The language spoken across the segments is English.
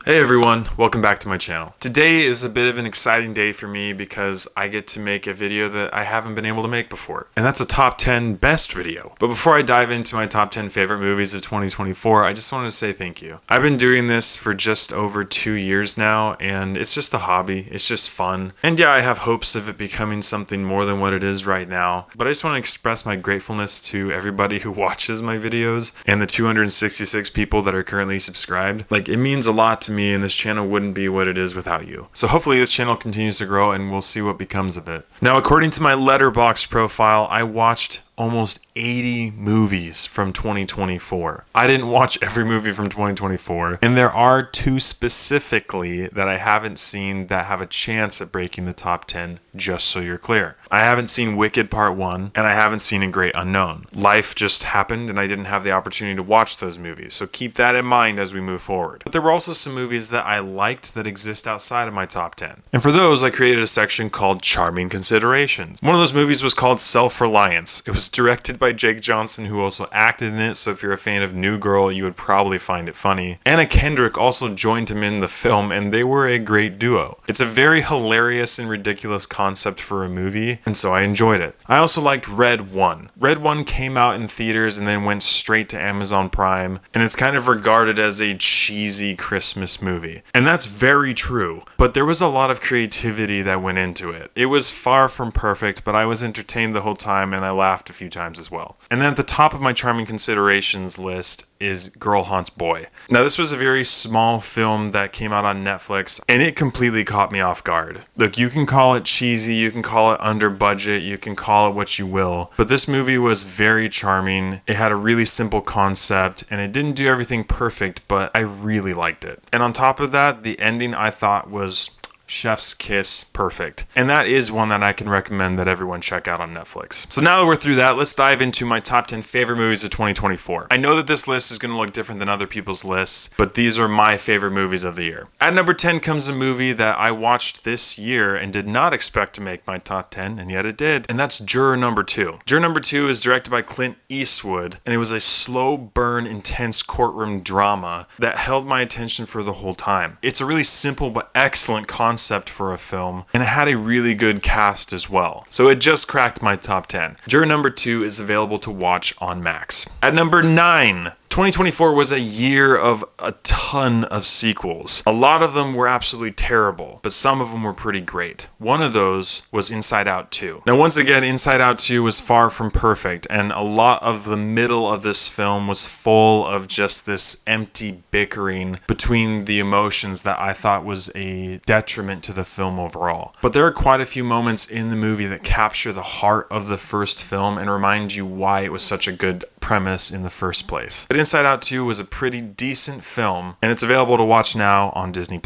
Hey everyone, welcome back to my channel. Today is a bit of an exciting day for me because I get to make a video that I haven't been able to make before, and that's a top 10 best video. But before I dive into my top 10 favorite movies of 2024, I just wanted to say thank you. I've been doing this for just over 2 years now, and it's just a hobby, it's just fun. And yeah, I have hopes of it becoming something more than what it is right now, but I just want to express my gratefulness to everybody who watches my videos and the 266 people that are currently subscribed. Like, it means a lot to me, and this channel wouldn't be what it is without you. So hopefully this channel continues to grow and we'll see what becomes of it. Now, according to my Letterboxd profile, I watched almost 80 movies from 2024. I didn't watch every movie from 2024, and there are two specifically that I haven't seen that have a chance at breaking the top 10, just so you're clear. I haven't seen Wicked Part 1, and I haven't seen A Great Unknown. Life just happened, and I didn't have the opportunity to watch those movies, so keep that in mind as we move forward. But there were also some movies that I liked that exist outside of my top 10. And for those, I created a section called Charming Considerations. One of those movies was called Self-Reliance. It was directed by Jake Johnson, who also acted in it, so if you're a fan of New Girl, you would probably find it funny. Anna Kendrick also joined him in the film, and they were a great duo. It's a very hilarious and ridiculous concept for a movie, and so I enjoyed it. I also liked Red 1. Red 1 came out in theaters and then went straight to Amazon Prime, and it's kind of regarded as a cheesy Christmas movie. And that's very true, but there was a lot of creativity that went into it. It was far from perfect, but I was entertained the whole time, and I laughed a few times as well. And then at the top of my Charming Considerations list is Girl Haunts Boy. Now, this was a very small film that came out on Netflix, and it completely caught me off guard. Look, you can call it cheesy, you can call it under budget, you can call it what you will, but this movie was very charming. It had a really simple concept, and it didn't do everything perfect, but I really liked it. And on top of that, the ending I thought was chef's kiss perfect. And that is one that I can recommend that everyone check out on Netflix. So now that we're through that, let's dive into my top 10 favorite movies of 2024. I know that this list is going to look different than other people's lists, but these are my favorite movies of the year. At number 10 comes a movie that I watched this year and did not expect to make my top 10, and yet it did, and that's Juror Number 2. Juror Number 2 is directed by Clint Eastwood, and it was a slow burn, intense courtroom drama that held my attention for the whole time. It's a really simple but excellent concept for a film, and it had a really good cast as well. So it just cracked my top 10. Juror Number 2 is available to watch on Max. At number 9, 2024 was a year of a ton of sequels. A lot of them were absolutely terrible, but some of them were pretty great. One of those was Inside Out 2. Now, once again, Inside Out 2 was far from perfect, and a lot of the middle of this film was full of just this empty bickering between the emotions that I thought was a detriment to the film overall. But there are quite a few moments in the movie that capture the heart of the first film and remind you why it was such a good premise in the first place. But Inside Out 2 was a pretty decent film, and it's available to watch now on Disney+.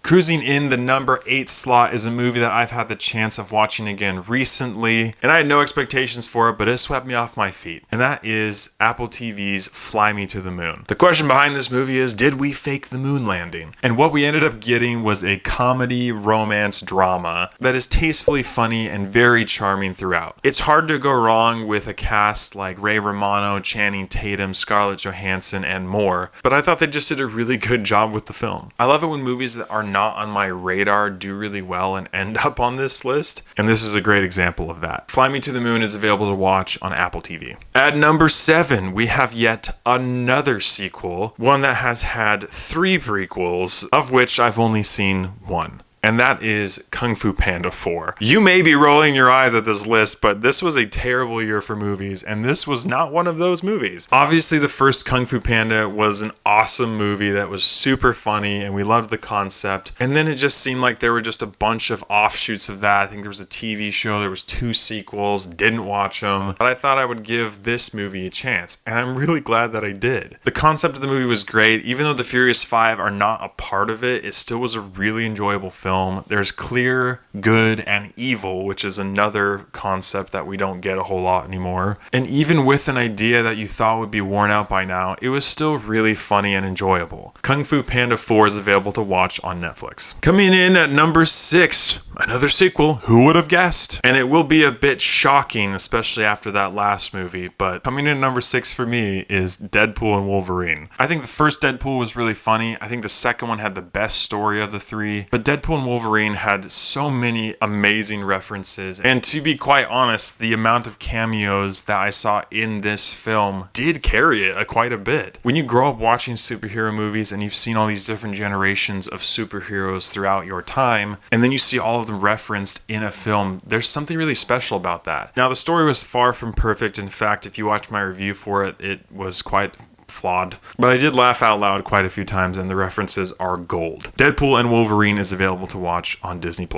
Cruising in the number 8 slot is a movie that I've had the chance of watching again recently, and I had no expectations for it, but it swept me off my feet. And that is Apple TV's Fly Me to the Moon. The question behind this movie is, did we fake the moon landing? And what we ended up getting was a comedy romance drama that is tastefully funny and very charming throughout. It's hard to go wrong with a cast like Ray Romano, Channing Tatum, Scarlett Johansson, and more, but I thought they just did a really good job with the film. I love it when movies that are not on my radar do really well and end up on this list, and this is a great example of that. Fly Me to the Moon is available to watch on Apple TV. At number 7, we have yet another sequel, one that has had 3 prequels, of which I've only seen 1. And that is Kung Fu Panda 4. You may be rolling your eyes at this list, but this was a terrible year for movies, and this was not one of those movies. Obviously, the first Kung Fu Panda was an awesome movie that was super funny, and we loved the concept. And then it just seemed like there were just a bunch of offshoots of that. I think there was a TV show, there was 2 sequels, didn't watch them, but I thought I would give this movie a chance, and I'm really glad that I did. The concept of the movie was great. Even though the Furious 5 are not a part of it, it still was a really enjoyable film. film. There's clear good and evil, which is another concept that we don't get a whole lot anymore. And even with an idea that you thought would be worn out by now, it was still really funny and enjoyable. Kung Fu Panda 4 is available to watch on Netflix. Coming in at number 6, another sequel, who would have guessed? And it will be a bit shocking, especially after that last movie, but coming in at number 6 for me is Deadpool and Wolverine. I think the first Deadpool was really funny. I think the second one had the best story of the three, but Deadpool and Wolverine had so many amazing references, and to be quite honest, the amount of cameos that I saw in this film did carry it quite a bit. When you grow up watching superhero movies and you've seen all these different generations of superheroes throughout your time, and then you see all of them referenced in a film, there's something really special about that. Now, the story was far from perfect. In fact, if you watch my review for it, it was quite flawed, but I did laugh out loud quite a few times, and the references are gold. Deadpool and Wolverine is available to watch on Disney+.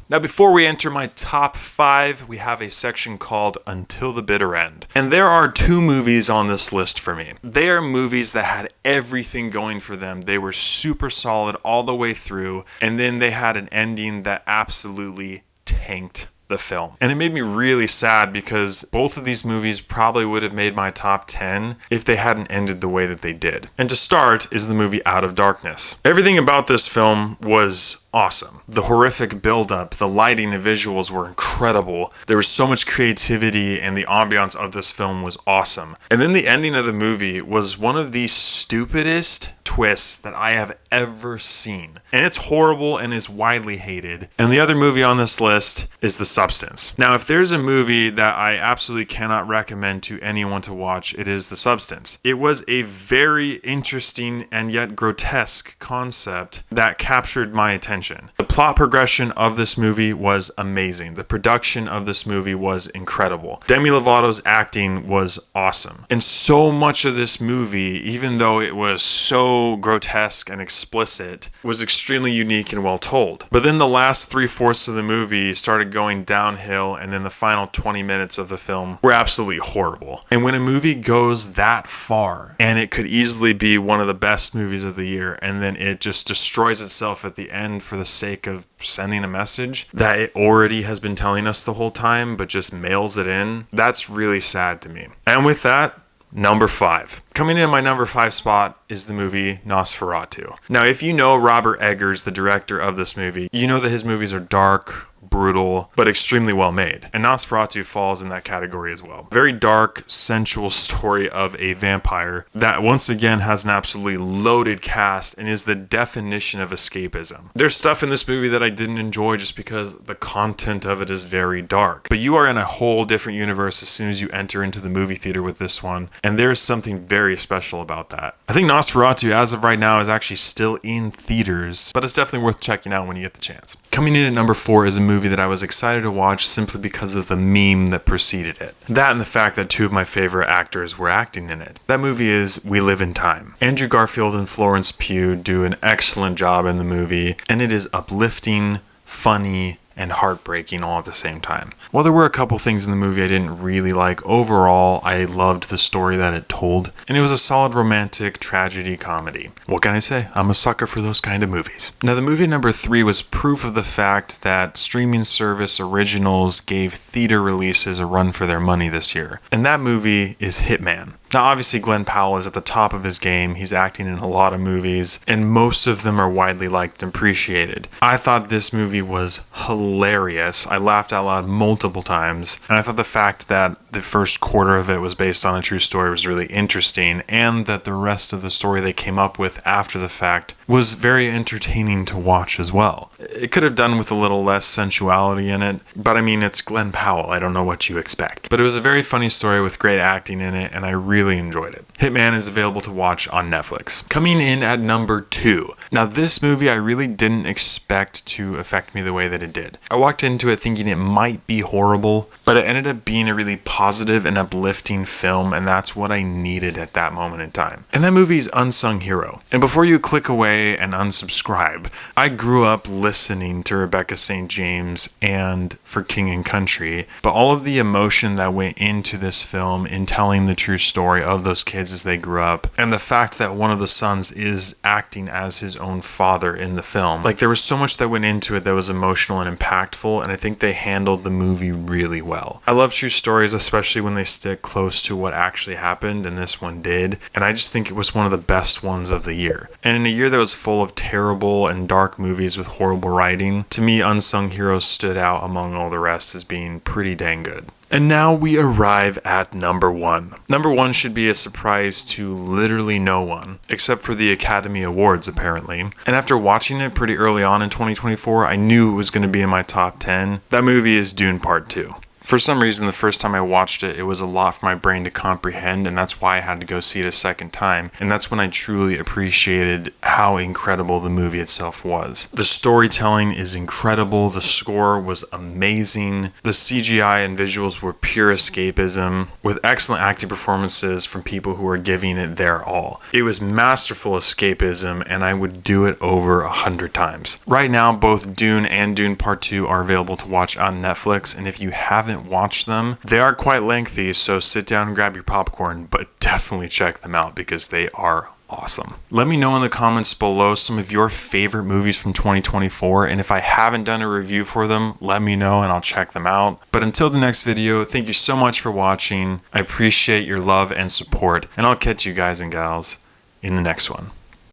Now, before we enter my top 5, we have a section called Until the Bitter End. And there are 2 movies on this list for me. They are movies that had everything going for them. They were super solid all the way through, and then they had an ending that absolutely tanked the film. And it made me really sad because both of these movies probably would have made my top 10 if they hadn't ended the way that they did. And to start is the movie Out of Darkness. Everything about this film was awesome. The horrific buildup, the lighting and visuals were incredible. There was so much creativity, and the ambiance of this film was awesome. And then the ending of the movie was one of the stupidest twists that I have ever seen. And it's horrible and is widely hated. And the other movie on this list is The Substance. Now, if there's a movie that I absolutely cannot recommend to anyone to watch, it is The Substance. It was a very interesting and yet grotesque concept that captured my attention. The plot progression of this movie was amazing. The production of this movie was incredible. Demi Lovato's acting was awesome. And so much of this movie, even though it was so grotesque and explicit, was extremely unique and well told. But then the last 3/4 of the movie started going downhill, and then the final 20 minutes of the film were absolutely horrible. And when a movie goes that far, and it could easily be one of the best movies of the year, and then it just destroys itself at the end for the sake of sending a message that it already has been telling us the whole time, but just mails it in, that's really sad to me. And with that, number 5. Coming in my number 5 spot is the movie Nosferatu. Now, if you know Robert Eggers, the director of this movie, you know that his movies are dark, brutal, but extremely well made. And Nosferatu falls in that category as well. Very dark, sensual story of a vampire that once again has an absolutely loaded cast and is the definition of escapism. There's stuff in this movie that I didn't enjoy just because the content of it is very dark. But you are in a whole different universe as soon as you enter into the movie theater with this one, and there's something very special about that. I think Nosferatu, as of right now, is actually still in theaters, but it's definitely worth checking out when you get the chance. Coming in at number 4 is a movie that I was excited to watch simply because of the meme that preceded it. That and the fact that 2 of my favorite actors were acting in it. That movie is We Live in Time. Andrew Garfield and Florence Pugh do an excellent job in the movie, and it is uplifting, funny, and heartbreaking all at the same time. While there were a couple things in the movie I didn't really like, overall I loved the story that it told, and it was a solid romantic tragedy comedy. What can I say? I'm a sucker for those kind of movies. Now, the movie number 3 was proof of the fact that streaming service originals gave theater releases a run for their money this year, and that movie is Hitman. Now, obviously, Glenn Powell is at the top of his game. He's acting in a lot of movies, and most of them are widely liked and appreciated. I thought this movie was hilarious. I laughed out loud multiple times, and I thought the fact that the first quarter of it was based on a true story was really interesting, and that the rest of the story they came up with after the fact was very entertaining to watch as well. It could have done with a little less sensuality in it, but I mean, it's Glenn Powell. I don't know what you expect. But it was a very funny story with great acting in it, and I really enjoyed it. Hitman is available to watch on Netflix. Coming in at number 2. Now, this movie I really didn't expect to affect me the way that it did. I walked into it thinking it might be horrible, but it ended up being a really positive and uplifting film, and that's what I needed at that moment in time. And that movie is Unsung Hero. And before you click away and unsubscribe, I grew up listening to Rebecca St. James and For King and Country, but all of the emotion that went into this film in telling the true story story of those kids as they grew up, and the fact that one of the sons is acting as his own father in the film. Like, there was so much that went into it that was emotional and impactful, and I think they handled the movie really well. I love true stories, especially when they stick close to what actually happened, and this one did, and I just think it was one of the best ones of the year. And in a year that was full of terrible and dark movies with horrible writing, to me, Unsung Heroes stood out among all the rest as being pretty dang good. And now we arrive at number 1. Number 1 should be a surprise to literally no one, except for the Academy Awards apparently. And after watching it pretty early on in 2024, I knew it was going to be in my top 10. That movie is Dune Part 2. For some reason, the first time I watched it, it was a lot for my brain to comprehend, and that's why I had to go see it a second time. And that's when I truly appreciated how incredible the movie itself was. The storytelling is incredible. The score was amazing. The CGI and visuals were pure escapism, with excellent acting performances from people who are giving it their all. It was masterful escapism, and I would do it over 100 times. Right now, both Dune and Dune Part 2 are available to watch on Netflix, and if you haven't watched them, they are quite lengthy, so sit down and grab your popcorn, but definitely check them out because they are awesome. Let me know in the comments below some of your favorite movies from 2024, and if I haven't done a review for them, let me know and I'll check them out. But until the next video, thank you so much for watching. I appreciate your love and support, and I'll catch you guys and gals in the next one.